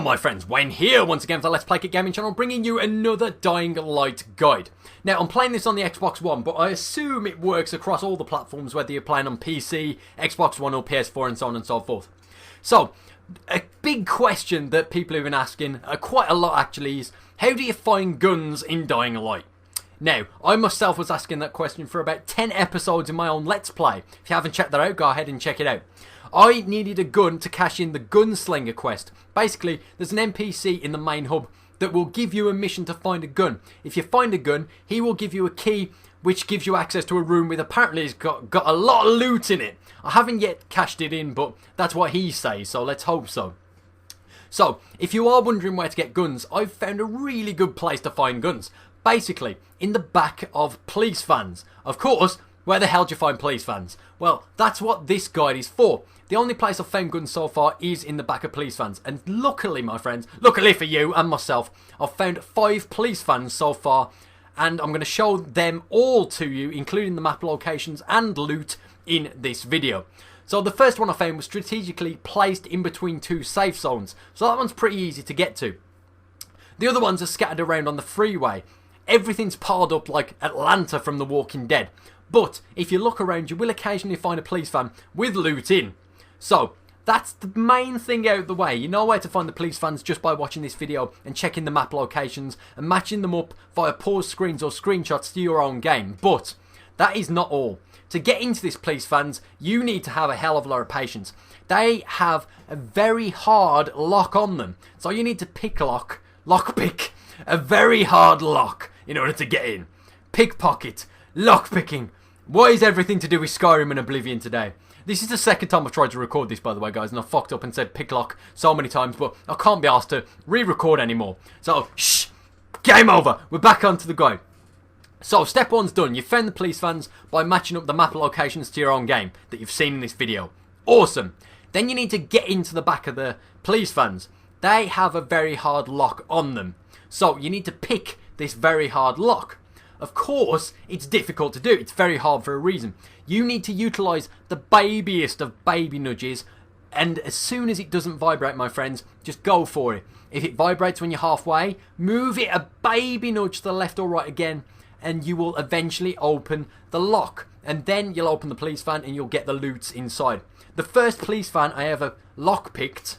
my friends, Wayne here once again for the Let's Play Kit Gaming channel, bringing you another Dying Light guide. Now, I'm playing this on the Xbox One, but I assume it works across all the platforms, whether you're playing on PC, Xbox One or PS4 and so on and so forth. So, a big question that people have been asking, quite a lot actually, is how do you find guns in Dying Light? Now, I myself was asking that question for about 10 episodes in my own Let's Play. If you haven't checked that out, go ahead and check it out. I needed a gun to cash in the Gunslinger quest. Basically, there's an NPC in the main hub that will give you a mission to find a gun. If you find a gun, he will give you a key which gives you access to a room with apparently it's got a lot of loot in it. I haven't yet cashed it in, but that's what he says, so let's hope so. So, if you are wondering where to get guns, I've found a really good place to find guns. Basically, in the back of police vans. Of course, where the hell do you find police vans? Well, that's what this guide is for. The only place I've found guns so far is in the back of police vans. And luckily, my friends, luckily for you and myself, I've found 5 police vans so far. And I'm going to show them all to you, including the map locations and loot in this video. So the first one I found was strategically placed in between 2 safe zones. So that one's pretty easy to get to. The other ones are scattered around on the freeway. Everything's piled up like Atlanta from The Walking Dead. But if you look around, you will occasionally find a police van with loot in. So, that's the main thing out of the way. You know where to find the police vans just by watching this video and checking the map locations and matching them up via pause screens or screenshots to your own game. But that is not all. To get into this police vans, you need to have a hell of a lot of patience. They have a very hard lock on them. So you need to lockpick a very hard lock in order to get in. Pickpocket, lockpicking. Why is everything to do with Skyrim and Oblivion today? This is the second time I've tried to record this, by the way, guys, and I fucked up and said picklock so many times, but I can't be asked to re-record anymore. So, shh! Game over! We're back onto the guide. So, step 1's done. You've found the police vans by matching up the map locations to your own game that you've seen in this video. Awesome! Then you need to get into the back of the police vans. They have a very hard lock on them. So, you need to pick this very hard lock. Of course, it's difficult to do. It's very hard for a reason. You need to utilise the babiest of baby nudges, and as soon as it doesn't vibrate, my friends, just go for it. If it vibrates when you're halfway, move it a baby nudge to the left or right again, and you will eventually open the lock. And then you'll open the police van and you'll get the loot inside. The first police van I ever lockpicked,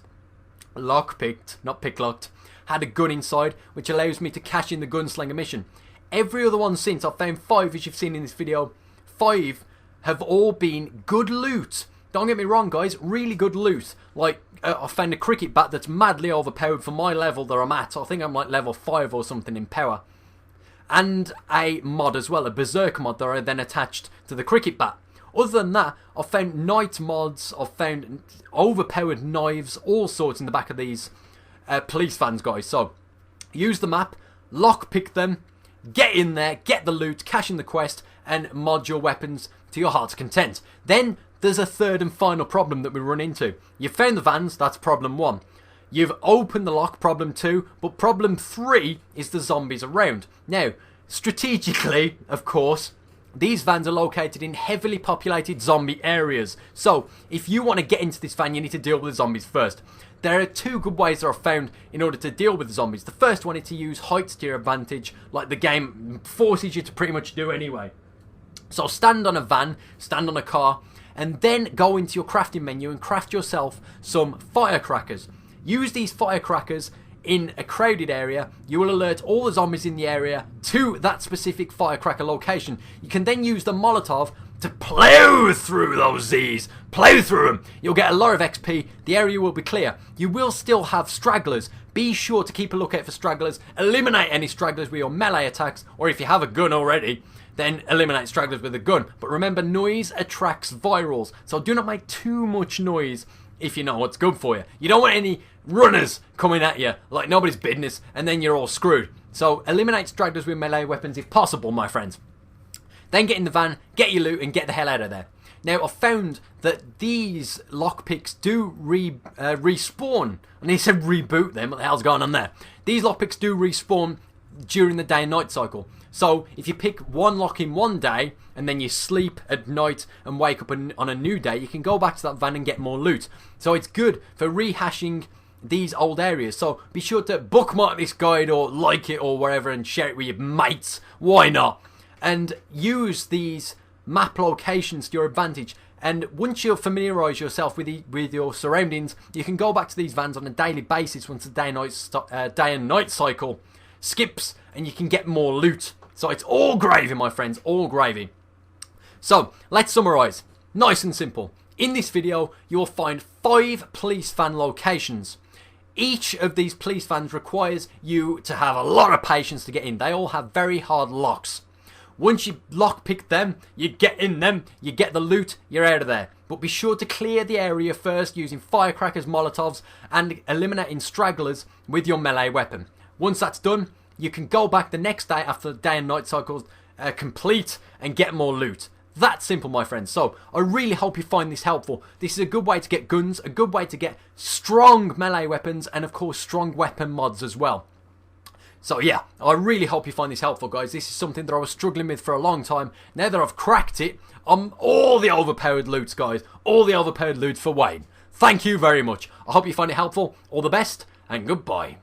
not picklocked, had a gun inside, which allows me to cash in the Gunslinger mission. Every other one since, I've found 5 as you've seen in this video. 5 have all been good loot. Don't get me wrong, guys, really good loot. Like, I found a cricket bat that's madly overpowered for my level that I'm at. I think I'm like level 5 or something in power. And a mod as well, a berserk mod that I then attached to the cricket bat. Other than that, I've found knight mods, I've found overpowered knives, all sorts in the back of these police vans, guys. So, use the map, lockpick them, get in there, get the loot, cash in the quest, and mod your weapons to your heart's content. Then, there's a third and final problem that we run into. You've found the vans, that's problem 1. You've opened the lock, problem 2, but problem 3 is the zombies around. Now, strategically, of course, these vans are located in heavily populated zombie areas. So, if you want to get into this van, you need to deal with the zombies first. There are 2 good ways that are found in order to deal with the zombies. The first one is to use heights to your advantage, like the game forces you to pretty much do anyway. So stand on a van, stand on a car, and then go into your crafting menu and craft yourself some firecrackers. Use these firecrackers in a crowded area. You will alert all the zombies in the area to that specific firecracker location. You can then use the Molotov to plow through those Z's. Plow through them. You'll get a lot of XP. The area will be clear. You will still have stragglers. Be sure to keep a lookout for stragglers. Eliminate any stragglers with your melee attacks, or if you have a gun already, then eliminate stragglers with a gun. But remember, noise attracts virals, so do not make too much noise if you know what's good for you. You don't want any runners coming at you like nobody's business, and then you're all screwed. So eliminate stragglers with melee weapons if possible, my friends. Then get in the van, get your loot, and get the hell out of there. Now, I've found that these lockpicks do respawn. And he said reboot them. What the hell's going on there? These lockpicks do respawn during the day and night cycle. So, if you pick one lock in one day, and then you sleep at night and wake up on a new day, you can go back to that van and get more loot. So, it's good for rehashing these old areas. So be sure to bookmark this guide or like it or wherever and share it with your mates. Why not? And use these map locations to your advantage. And once you familiarise yourself with your surroundings, you can go back to these vans on a daily basis once the day and night cycle skips, and you can get more loot. So it's all gravy, my friends, all gravy. So let's summarise. Nice and simple. In this video, you will find 5 police van locations. Each of these police vans requires you to have a lot of patience to get in. They all have very hard locks. Once you lockpick them, you get in them, you get the loot, you're out of there. But be sure to clear the area first using firecrackers, molotovs, and eliminating stragglers with your melee weapon. Once that's done, you can go back the next day after the day and night cycles complete and get more loot. That simple, my friends. So I really hope you find this helpful. This is a good way to get guns, a good way to get strong melee weapons, and of course strong weapon mods as well. So yeah, I really hope you find this helpful, guys. This is something that I was struggling with for a long time. Now that I've cracked it, I'm all the overpowered loots, guys. All the overpowered loot for Wayne. Thank you very much. I hope you find it helpful. All the best, and goodbye.